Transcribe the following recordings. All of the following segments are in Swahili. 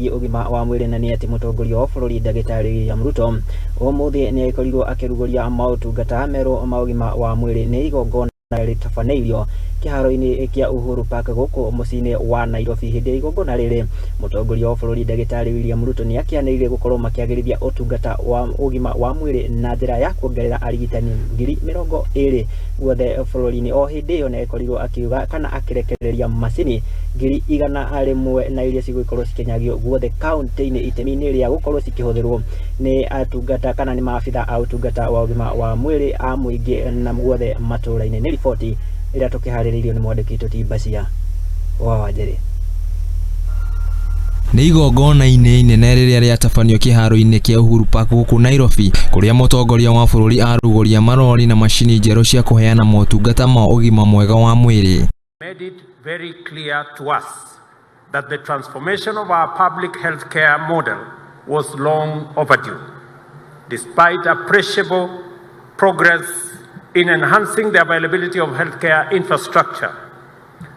Ugima wa mwiri na ati Mutongoria wa bururi Ndagitari William Ruto umuthii Niakorwo akirugoria mautungata meeru ma ugima wa mwiri ni kigongona ritabaneirio kiharo-ini kia Uhuru Park guku mucii wa Nairobi. Hindi kigongona riri Mutongoria wa bururi Ndagitari William Ruto ni akianirire gukorwo makiagirithia utungata wa ugima wa mwiri na njira ya kuongerera arigitani 20,000 guothe bururi-ini. O hindi iyo Niakorwo akiuga kana akirekereria macini 100,000 na iria cigwikorwo cikinyagio guothe kaunti-ini itemi-ini ria gukorwo cikihuthirwo ni atungata kana ni maabitha a utungata wa ugima wa mwiri a muingi na guothe matura-ini. Ni riboti ira tukihariririo ni mwandiki Bacia wa Wanjiri. Ni igongona-ini inene riria riatabanio kiharo-ini kia Uhuru Park guku Nairobi, kuria Mutongoria wa bururi arugoria marori na macini njeru cia kuheana mautungata ma ugima mwega wa mwiri. Made it very clear to us that the transformation of our public healthcare model was long overdue. Despite appreciable progress in enhancing the availability of healthcare infrastructure,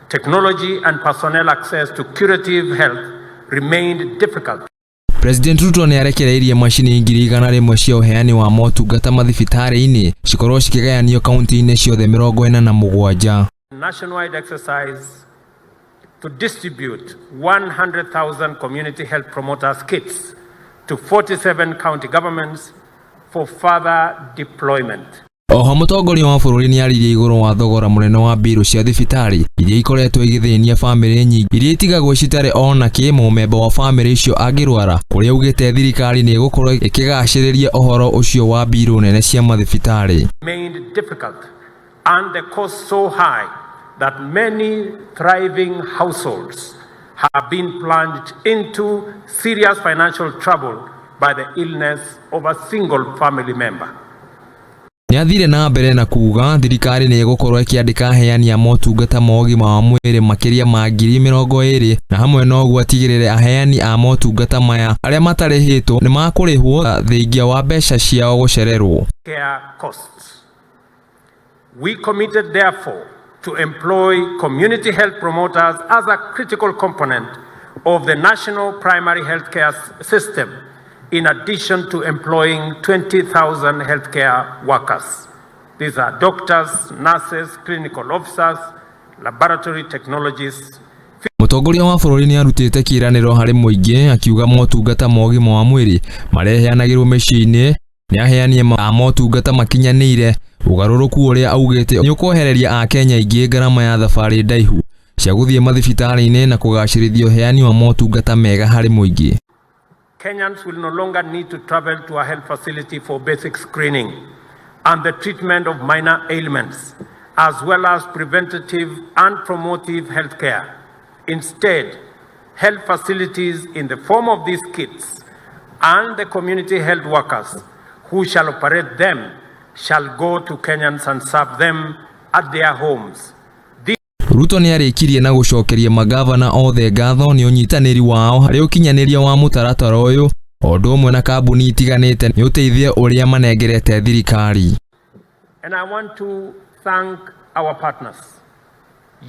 technology and personnel access to curative health remained difficult. President Ruto ni arekereirie macini 100,000 cia uheani wa mautungata mathibitari-ini cikorwo cikigayanio kaunti-ini ciothe 47. Nationwide exercise to distribute 100,000 community health promoters kits to 47 county governments for further deployment. Oho Mutongoria wa bururi ni aririe iguru wa thogora munene wa biru cia thibitari iria ikoretwo igithinia family nyingi iria itigagwo citare ona ki mumemba wa family icio angirwara, kuria ugite thirikari ni gukorwo ikigaciriria ohoro ucio wa biru nene cia mathibitari. Made difficult and the cost so high that many thriving households have been plunged into serious financial trouble by the illness of a single family member. Ni athire na mbere na kuuga thirikari ni gukorwo ikiandika aheani a mautungata ma ugima wa mwiri makiria ma 20,000 na hamwe no guo atigirire aheani a mautungata maya aria matarihitwo ni makurihwo thingia wa mbeca ciao gucererwo. Care costs. We committed therefore to employ community health promoters as a critical component of the national primary healthcare system, in addition to employing 20,000 healthcare workers. These are doctors, nurses, clinical officers, laboratory technologists. Mutongoria wa bururi ni arutite kiraniro hari muingi akiuga mautungata ma ugima wa mwiri mareheanagirwo micii-ini ni aheani a mautungata makinyaniria ugaruruku uria augite ni kueheria a Kenya ingi ngarama ya thabari ndaihu cia guthii mathibitari-ini na kugacirithia uheani wa mautungata mega hari muingi. Kenyans will no longer need to travel to a health facility for basic screening and the treatment of minor ailments, as well as preventative and promotive health care. Instead, health facilities in the form of these kits and the community health workers who shall operate them shall go to Kenyans and serve them at their homes. Ruto ni arikirie na gucokeria magavana othe ngatho ni unyitaniri wao hari ukinyaniria wa mutaratara uyu ondo umwe na kambuni itiganite ni uteithie uria manengerete thirikari. And I want to thank our partners,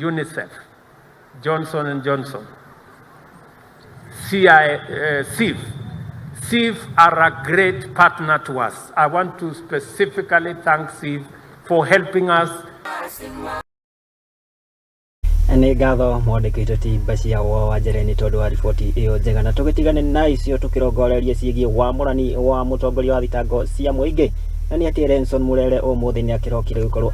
UNICEF, Johnson & Johnson, CIF are a great partner to us. I want to specifically thank CIF for helping us. Ni ngatho mwandiki Bacia wa Wanjiri ni tondu wa riboti iyo njega, na tugitigane na icio tukirongoreria ciigie wamurani wa mutongoria wa thitango cia muingi na ni ati Renson Murere umuthi ni akirokire gukorwo